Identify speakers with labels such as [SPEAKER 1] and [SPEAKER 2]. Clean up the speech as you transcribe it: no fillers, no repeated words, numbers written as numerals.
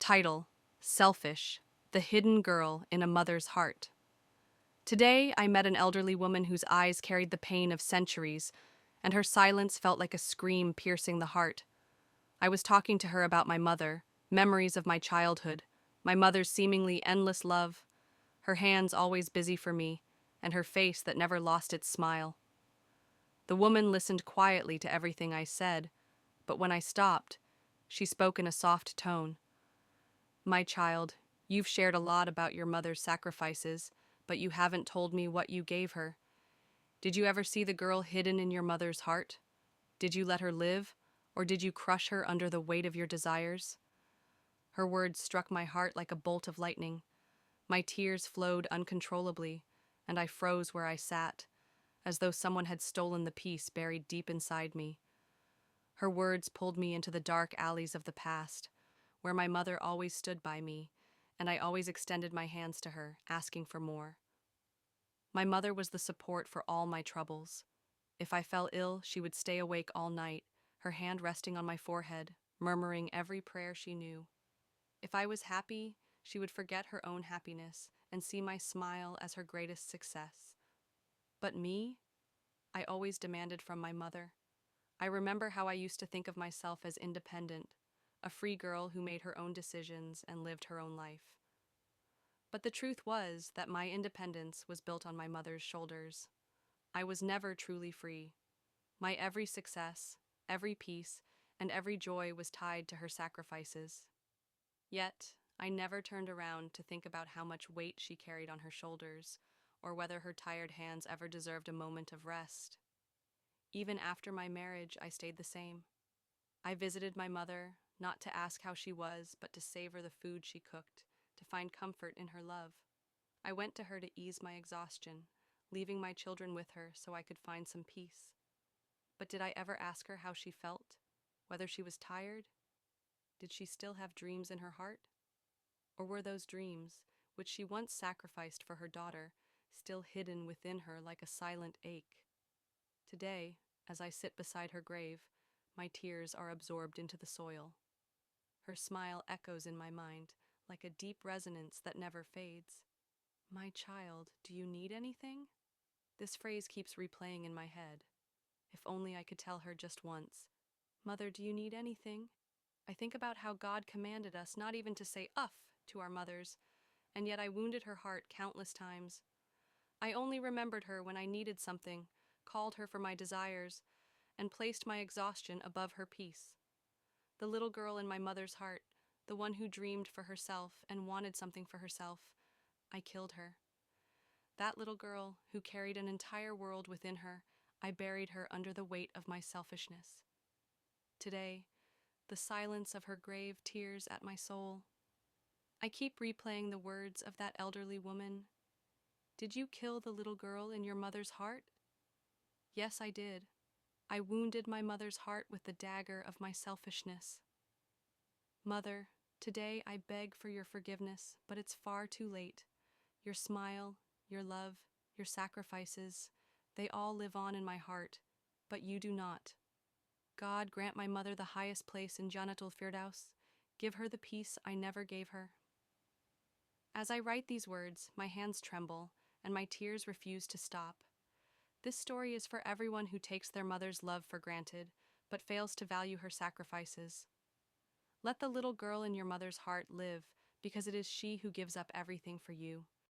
[SPEAKER 1] Title: Selfish, the Hidden Girl in a Mother's Heart. Today, I met an elderly woman whose eyes carried the pain of centuries, and her silence felt like a scream piercing the heart. I was talking to her about my mother, memories of my childhood, my mother's seemingly endless love, her hands always busy for me, and her face that never lost its smile. The woman listened quietly to everything I said, but when I stopped, she spoke in a soft tone. My child, you've shared a lot about your mother's sacrifices, but you haven't told me what you gave her. Did you ever see the girl hidden in your mother's heart? Did you let her live, or did you crush her under the weight of your desires? Her words struck my heart like a bolt of lightning. My tears flowed uncontrollably, and I froze where I sat, as though someone had stolen the peace buried deep inside me. Her words pulled me into the dark alleys of the past, where my mother always stood by me, and I always extended my hands to her, asking for more. My mother was the support for all my troubles. If I fell ill, she would stay awake all night, her hand resting on my forehead, murmuring every prayer she knew. If I was happy, she would forget her own happiness and see my smile as her greatest success. But me, I always demanded from my mother. I remember how I used to think of myself as independent, a free girl who made her own decisions and lived her own life. But the truth was that my independence was built on my mother's shoulders. I was never truly free. My every success, every peace, and every joy was tied to her sacrifices. Yet, I never turned around to think about how much weight she carried on her shoulders, or whether her tired hands ever deserved a moment of rest. Even after my marriage, I stayed the same. I visited my mother, not to ask how she was, but to savor the food she cooked, to find comfort in her love. I went to her to ease my exhaustion, leaving my children with her so I could find some peace. But did I ever ask her how she felt? Whether she was tired? Did she still have dreams in her heart? Or were those dreams, which she once sacrificed for her daughter, still hidden within her like a silent ache? Today, as I sit beside her grave, my tears are absorbed into the soil. Her smile echoes in my mind, like a deep resonance that never fades. My child, do you need anything? This phrase keeps replaying in my head. If only I could tell her just once, Mother, do you need anything? I think about how God commanded us not even to say "uff" to our mothers, and yet I wounded her heart countless times. I only remembered her when I needed something, called her for my desires, and placed my exhaustion above her peace. The little girl in my mother's heart, the one who dreamed for herself and wanted something for herself, I killed her. That little girl, who carried an entire world within her, I buried her under the weight of my selfishness. Today, the silence of her grave tears at my soul. I keep replaying the words of that elderly woman. Did you kill the little girl in your mother's heart? Yes, I did. I wounded my mother's heart with the dagger of my selfishness. Mother, today I beg for your forgiveness, but it's far too late. Your smile, your love, your sacrifices, they all live on in my heart, but you do not. God grant my mother the highest place in Jannatul Firdaus. Give her the peace I never gave her. As I write these words, my hands tremble, and my tears refuse to stop. This story is for everyone who takes their mother's love for granted, but fails to value her sacrifices. Let the little girl in your mother's heart live, because it is she who gives up everything for you.